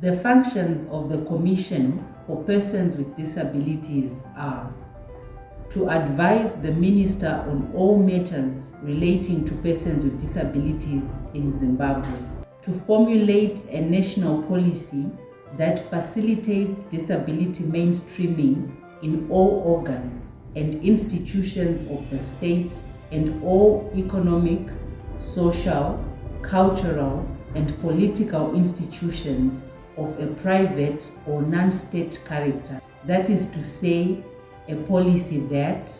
The functions of the Commission for Persons with Disabilities are to advise the Minister on all matters relating to persons with disabilities in Zimbabwe, to formulate a national policy that facilitates disability mainstreaming in all organs and institutions of the state and all economic, social, cultural, and political institutions of a private or non-state character. That is to say, a policy that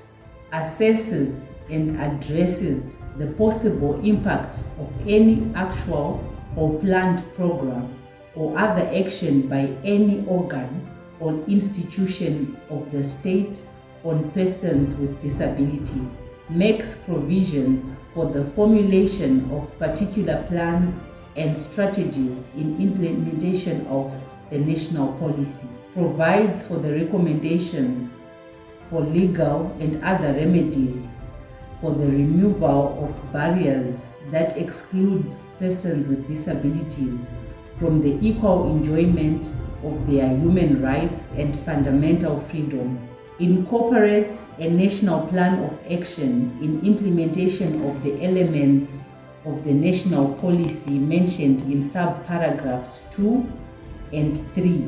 assesses and addresses the possible impact of any actual or planned program or other action by any organ or institution of the state on persons with disabilities, makes provisions for the formulation of particular plans and strategies in implementation of the national policy, provides for the recommendations for legal and other remedies for the removal of barriers that exclude persons with disabilities from the equal enjoyment of their human rights and fundamental freedoms, incorporates a national plan of action in implementation of the elements of the national policy mentioned in subparagraphs 2 and 3,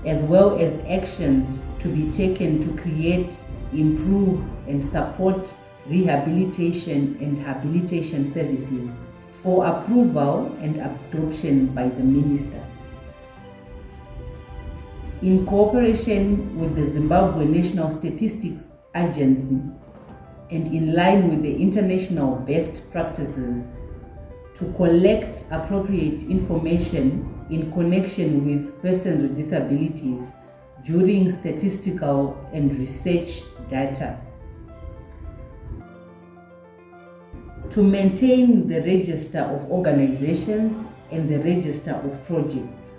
as well as actions to be taken to create, improve, and support rehabilitation and habilitation services for approval and adoption by the Minister. In cooperation with the Zimbabwe National Statistics Agency and in line with the international best practices, to collect appropriate information in connection with persons with disabilities during statistical and research data, to maintain the register of organizations and the register of projects,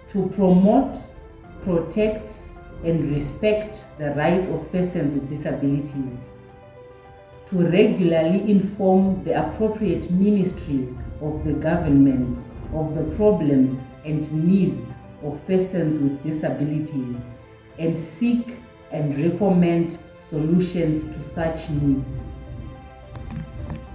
to promote, protect, and respect the rights of persons with disabilities, to regularly inform the appropriate ministries of the government of the problems and needs of persons with disabilities, and seek and recommend solutions to such needs,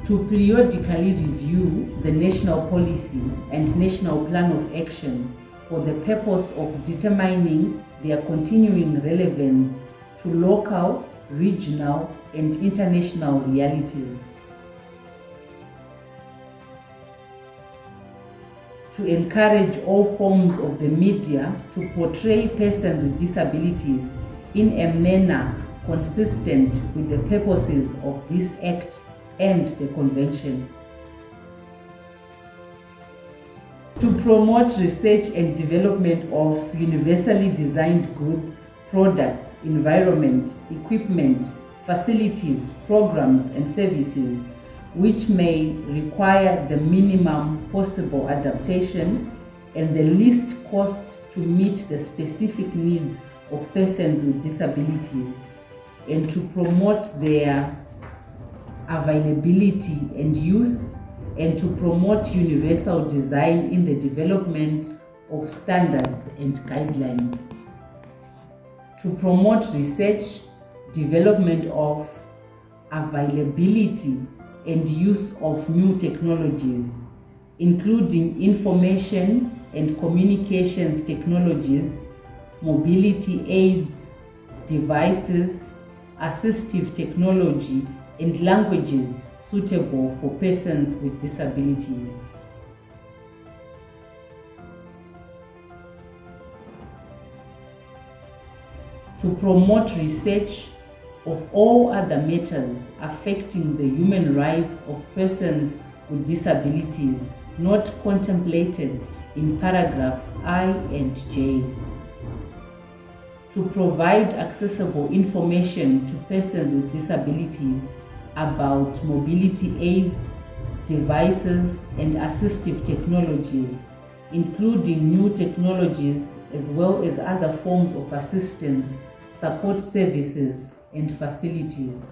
to periodically review the national policy and national plan of action for the purpose of determining their continuing relevance to local, regional, and international realities, to encourage all forms of the media to portray persons with disabilities in a manner consistent with the purposes of this Act and the Convention, to promote research and development of universally designed goods, products, environment, equipment, facilities, programs, and services which may require the minimum possible adaptation and the least cost to meet the specific needs of persons with disabilities, and to promote their availability and use, and to promote universal design in the development of standards and guidelines, to promote research, development of, availability, and use of new technologies, including information and communications technologies, mobility aids, devices, assistive technology, and languages suitable for persons with disabilities. To promote research of all other matters affecting the human rights of persons with disabilities not contemplated in paragraphs I and J. To provide accessible information to persons with disabilities about mobility aids, devices, and assistive technologies, including new technologies as well as other forms of assistance, support services, and facilities.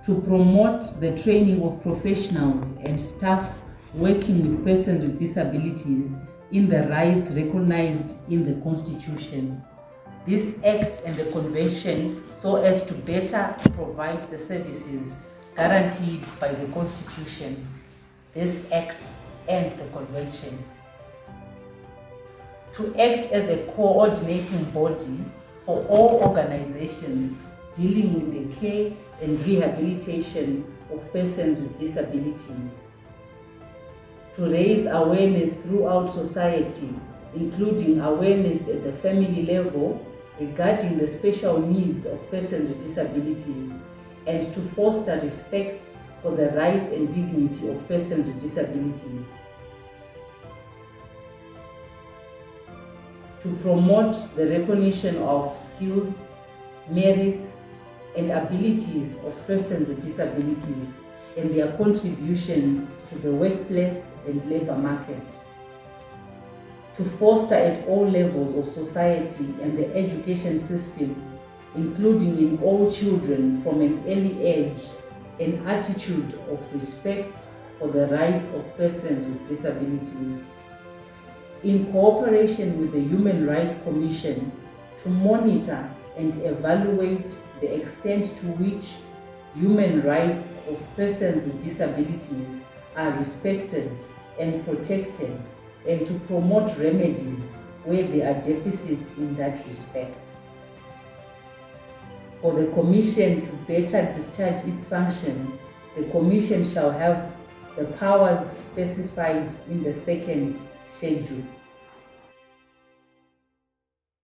To promote the training of professionals and staff working with persons with disabilities in the rights recognized in the Constitution. This Act and the Convention so as to better provide the services guaranteed by the Constitution. This Act and the Convention. To act as a coordinating body for all organizations dealing with the care and rehabilitation of persons with disabilities. To raise awareness throughout society, including awareness at the family level regarding the special needs of persons with disabilities, and to foster respect for the rights and dignity of persons with disabilities. To promote the recognition of skills, merits, and abilities of persons with disabilities and their contributions to the workplace and labor market. To foster at all levels of society and the education system, including in all children from an early age, an attitude of respect for the rights of persons with disabilities. In cooperation with the Human Rights Commission, to monitor and evaluate the extent to which human rights of persons with disabilities are respected and protected, and to promote remedies where there are deficits in that respect. For the Commission to better discharge its function, the Commission shall have the powers specified in the second schedule.